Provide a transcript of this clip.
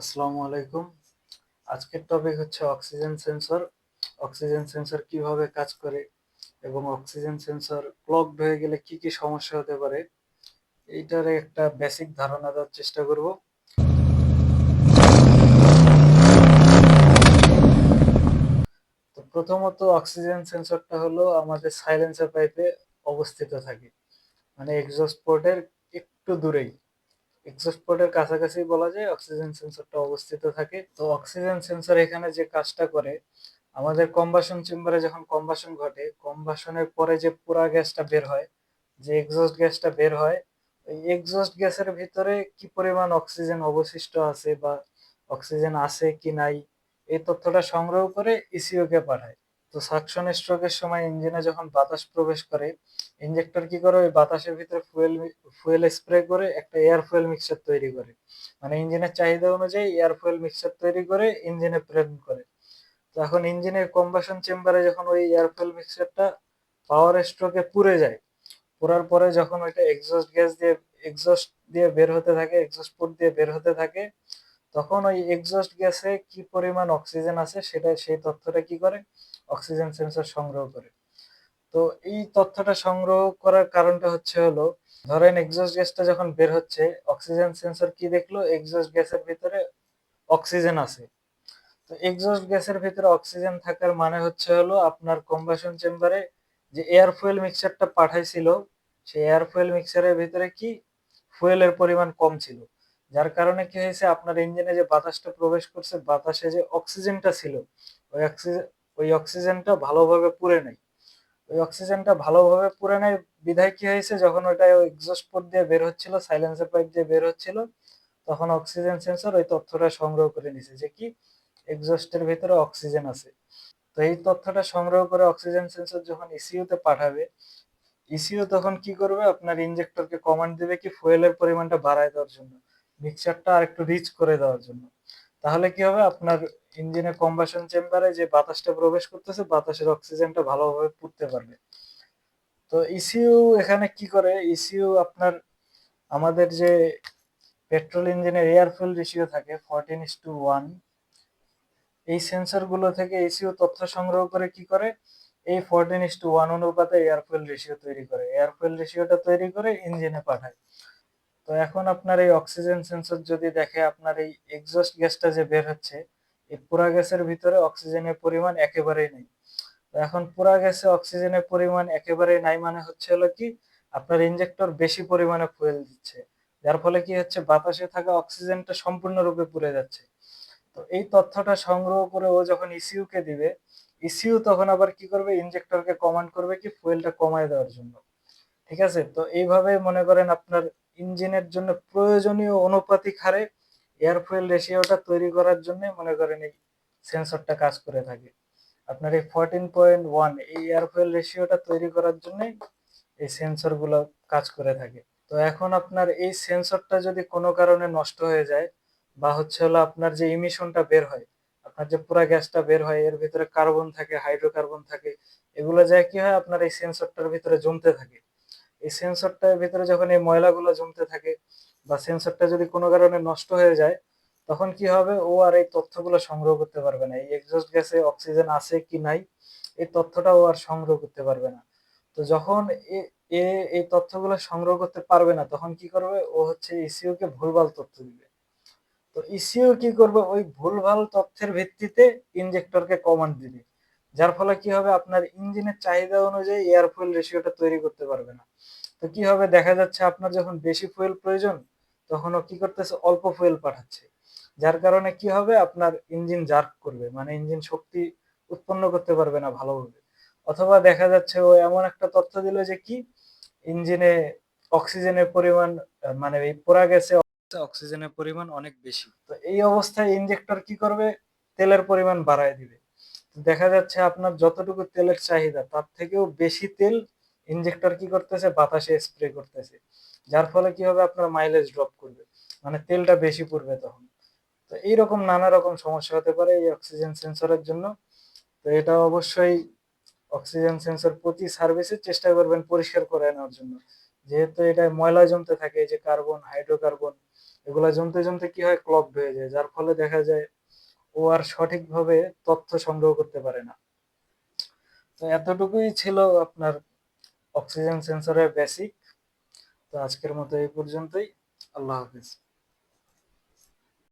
আসসালামু আলাইকুম। আজকের টপিক হচ্ছে অক্সিজেন সেন্সর। অক্সিজেন সেন্সর কিভাবে কাজ করে এবং অক্সিজেন সেন্সর ক্লগড হয়ে গেলে কি কি সমস্যা হতে পারে এইটার একটা বেসিক ধারণা দেওয়ার চেষ্টা করব। তো প্রথমত অক্সিজেন সেন্সরটা হলো আমাদের সাইলেন্সার পাইপে অবস্থিত থাকে, মানে এক্সস্ট পোর্টের একটু দূরেই, এক্সস্ট পোর্টের কাছাকাছি বলা যায় অক্সিজেন সেন্সরটা অবস্থিত থাকে। তো অক্সিজেন সেন্সর এখানে যে কাজটা করে, আমাদের কম্বাসন চেম্বারে যখন কম্বাসন ঘটে, কম্বাসনের পরে যে পুরা গ্যাসটা বের হয়, যে এক্সস্ট গ্যাসটা বের হয়, ওই এক্সস্ট গ্যাসের ভিতরে কি পরিমাণ অক্সিজেন অবশিষ্ট আছে বা অক্সিজেন আছে কি নাই, এই তথ্যটা সংগ্রহ করে ইসিও কে পাঠায়। তো সাকশন স্ট্রোকের সময় ইঞ্জিনে যখন বাতাস প্রবেশ করে, ইঞ্জেক্টর কি করে ওই বাতাসের ভিতরে ফুয়েল স্প্রে করে একটা এয়ার ফুয়েল মিক্সচার তৈরি করে, মানে ইঞ্জিনের চাহিদা অনুযায়ী এয়ার ফুয়েল মিক্সচার তৈরি করে ইঞ্জিনে প্রেরণ করে। তো এখন ইঞ্জিনের কম্বাসন চেম্বারে যখন ওই এয়ার ফুয়েল মিক্সচারটা পাওয়ার স্ট্রোকে পুড়ে যায়, পোড়ার পরে যখন ওইটা এক্সস্ট দিয়ে বের হতে থাকে, এক্সস্ট পোর্ট দিয়ে বের হতে থাকে, তখন ওই এক্সস্ট গ্যাসে কি পরিমাণ অক্সিজেন আছে সেটা, সেই তথ্যটা কি করে অক্সিজেন সেন্সর সংগ্রহ করে। তো এই তথ্যটা সংগ্রহ করার কারণটা হচ্ছে হলো, ধরেন এক্সস্ট গ্যাসটা যখন বের হচ্ছে, অক্সিজেন সেন্সর কি দেখলো, এক্সস্ট গ্যাসের ভিতরে অক্সিজেন আছে। তো এক্সস্ট গ্যাসের ভিতরে অক্সিজেন থাকার মানে হচ্ছে হলো আপনার কম্বাসন চেম্বারে যে এয়ার ফুয়েল মিক্সচারটা পাঠাইছিল, সেই এয়ার ফুয়েল মিক্সচারের ভিতরে কি ফুয়েলের পরিমাণ কম ছিল, যার কারণে কি হয়েছে, আপনার ইঞ্জিনে যে বাতাসটা প্রবেশ করছে, বাতাসে যে অক্সিজেনটা ছিল, ওই অক্সিজেন ওই অক্সিজেনটা ভালোভাবে পুড়ে নাই। ওই অক্সিজেনটা ভালোভাবে পুড়ে নাই বিধায় কি হয়েছে, যখন ওইটা এক্সস্ট পোর্ট দিয়ে বের হচ্ছিল, সাইলেন্সার পাইপ দিয়ে বের হচ্ছিল, তখন অক্সিজেন সেন্সর ওই তথ্যটা সংগ্রহ করে নিছে যে কি এক্সস্টের ভিতরে অক্সিজেন আছে। তো এই তথ্যটা সংগ্রহ করে অক্সিজেন সেন্সর যখন ইসিইউ তে পাঠাবে, ইসিইউ তখন কি করবে, আপনার ইনজেক্টরকে কমান্ড দিবে কি ফুয়েলের পরিমাণটা বাড়ায় দেওয়ার জন্য, মিক্সচারটা আর একটু রিচ করে দেওয়ার জন্য। তাহলে কি হবে, আপনার ইঞ্জিনের কম্বাসন চেম্বারে যে বাতাসটা প্রবেশ করতেছে, বাতাসের অক্সিজেনটা ভালোভাবে পুড়তে পারবে। তো ইসিইউ এখানে কি করে, ইসিইউ আপনার আমাদের যে পেট্রোল ইঞ্জিনের এয়ার ফুয়েল রেশিও থাকে 14:1, এই সেন্সর গুলো থেকে এসিও তথ্য সংগ্রহ করে কি করে, এই 14:1 অনুপাতে এয়ার ফুয়েল রেশিও তৈরি করে, এয়ার ফুয়েল রেশিওটা তৈরি করে ইঞ্জিনে পাঠায়। তো এখন আপনার এই অক্সিজেন সেন্সর যদি দেখে আপনার এই এক্সস্ট গ্যাসটা যে বের হচ্ছে, এই পুরা গ্যাসের ভিতরে অক্সিজেনের পরিমাণ একেবারেই নেই। তো এখন পুরা গ্যাসে অক্সিজেনের পরিমাণ একেবারেই নাই মানে হচ্ছে হলো কি, আপনার ইনজেক্টর বেশি পরিমাণে ফুয়েল দিচ্ছে, যার ফলে কি হচ্ছে, বাতাসে থাকা অক্সিজেনটা সম্পূর্ণরূপে পুড়ে যাচ্ছে। তো এই তথ্যটা সংগ্রহ করে ও যখন ইসিইউ কে দিবে, ইসিইউ তখন আবার কি করবে, ইনজেক্টরকে কমান্ড করবে কি ফুয়েলটা কমায় দেওয়ার জন্য। ঠিক আছে, তো এইভাবে মনে করেন আপনার ইঞ্জিনের জন্য প্রয়োজনীয় অনুপাতিক হারে এয়ার ফুয়েল রেশিওটা তৈরি করার জন্য মনে করেন এই সেন্সরটা কাজ করে থাকে। আপনার এই 14.1 এই এয়ার ফুয়েল রেশিওটা তৈরি করার জন্য এই সেন্সর গুলো কাজ করে থাকে। তো এখন আপনার এই সেন্সরটা যদি কোনো কারণে নষ্ট হয়ে যায়, বা হচ্ছে হলো আপনার যে ইমিশনটা বের হয়, আপনার যে পুরা গ্যাসটা বের হয়, এর ভিতরে কার্বন থাকে, হাইড্রোকার্বন থাকে, এগুলো যায় কি হয়, আপনার এই সেন্সরটার ভিতরে জমতে থাকে। এই সেন্সরটার ভিতরে যখন এই ময়লাগুলো জমতে থাকে, বা সেন্সরটা যদি কোনো কারণে নষ্ট হয়ে যায়, তখন কি হবে, ও আর এই তথ্যগুলো সংগ্রহ করতে পারবে না, এই এক্সস্ট গ্যাসে অক্সিজেন আছে কি নাই এই তথ্যটা ও আর সংগ্রহ করতে পারবে না। তো যখন এ এ এই তথ্যগুলো সংগ্রহ করতে পারবে না, তখন কি করবে, ও হচ্ছে ইসিইউ কে ভুলভাল তথ্য দিবে। তো ইসিইউ কি করবে, ওই ভুলভাল তথ্যের ভিত্তিতে ইনজেক্টরকে কমান্ড দিবে, যার ফলে কি হবে, আপনার ইঞ্জিনের চাহিদা অনুযায়ী এয়ার ফুয়েল রেশিওটা তৈরি করতে পারবে না। তো কি হবে, দেখা যাচ্ছে আপনার যখন বেশি ফুয়েল প্রয়োজন, তখন ও কি করতেছে, অল্প ফুয়েল পাঠাচ্ছে, যার কারণে কি হবে, আপনার ইঞ্জিন জার্ক করবে, মানে ইঞ্জিন শক্তি উৎপন্ন করতে পারবে না ভালোভাবে। অথবা দেখা যাচ্ছে ও এমন একটা তথ্য দিল যে কি ইঞ্জিনে অক্সিজেনের পরিমাণ, মানে এই পোড়া গেছে অক্সিজেনের পরিমাণ অনেক বেশি। তো এই অবস্থায় ইনজেক্টর কি করবে, তেলের পরিমাণ বাড়ায় দিবে। দেখা যাচ্ছে আপনার যতটুকু তেলের চাহিদা তার থেকেও বেশি তেল ইনজেক্টর কি করতেছে, বাতাসে স্প্রে করতেছে, যার ফলে কি হবে, আপনার মাইলেজ ড্রপ করবে, মানে তেলটা বেশি পড়বে তখন। তো এইরকম নানা রকম সমস্যা হতে পারে এই অক্সিজেন সেন্সরের জন্য। তো এটা অবশ্যই অক্সিজেন সেন্সর প্রতি সার্ভিসে চেষ্টা করবেন পরিষ্কার করে নেওয়ার জন্য, যেহেতু এটা ময়লা জমতে থাকে, এই যে কার্বন, হাইড্রোকার্বন, এগুলা জমতে জমতে কি হয়, ক্লগ হয়ে যায়, যার ফলে দেখা যায় ও আর সঠিকভাবে তথ্য সংগ্রহ করতে পারে না। তো এতটুকুই ছিল আপনার অক্সিজেন সেন্সরের বেসিক। তো আজকের মতো এই পর্যন্তই। আল্লাহ হাফিজ।